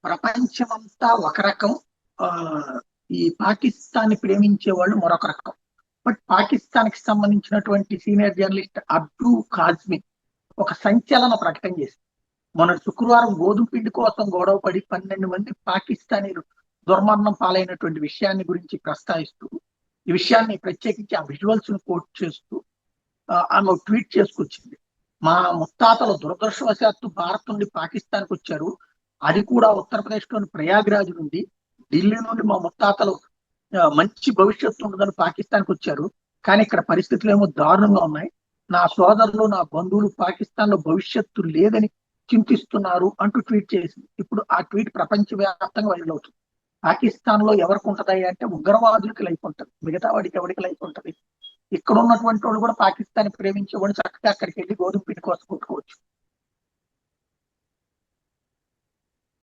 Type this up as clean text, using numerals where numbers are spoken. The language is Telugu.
ప్రపంచమంతా ఒక రకం, ఆ ఈ పాకిస్తాన్ ని ప్రేమించే వాళ్ళు మరొక రకం. బట్ పాకిస్తాన్ కి సంబంధించినటువంటి సీనియర్ జర్నలిస్ట్ అబ్దు కాజ్మి ఒక సంచలన ప్రకటన చేసింది. మొన్న శుక్రవారం గోధుమ పిండి కోసం గొడవ పడి 12 మంది పాకిస్తానీలు దుర్మరణం పాలైనటువంటి విషయాన్ని గురించి ప్రస్తావిస్తూ, ఈ విషయాన్ని ప్రత్యేకించి ఆ విజువల్స్ ను కోట్ చేస్తూ ఆమె ట్వీట్ చేసుకొచ్చింది. మా ముత్తాతలు దురదృష్టవశాత్తు భారత్ నుండి పాకిస్తాన్కి వచ్చారు. అది కూడా ఉత్తరప్రదేశ్ లోని ప్రయాగ్రాజ్ నుండి. ఢిల్లీ నుండి మా ముత్తాతలు మంచి భవిష్యత్తు ఉండదని పాకిస్తాన్కి వచ్చారు. కానీ ఇక్కడ పరిస్థితులు ఏమో దారుణంగా ఉన్నాయి. నా సోదరులు, నా బంధువులు పాకిస్తాన్ లో భవిష్యత్తు లేదని చింతిస్తున్నారు అంటూ ట్వీట్ చేసింది. ఇప్పుడు ఆ ట్వీట్ ప్రపంచవ్యాప్తంగా వైరల్ అవుతుంది. పాకిస్తాన్ లో ఎవరికి ఉంటది అంటే ఉగ్రవాదులకి లైఫ్ ఉంటుంది, మిగతా వాడికి ఎవరికి లైఫ్ ఉంటది? ఇక్కడ ఉన్నటువంటి వాళ్ళు కూడా పాకిస్తాన్ ప్రేమించే వాళ్ళు చక్కగా అక్కడికి వెళ్ళి గోధుమ పిండి కోసం కొట్టుకోవచ్చు.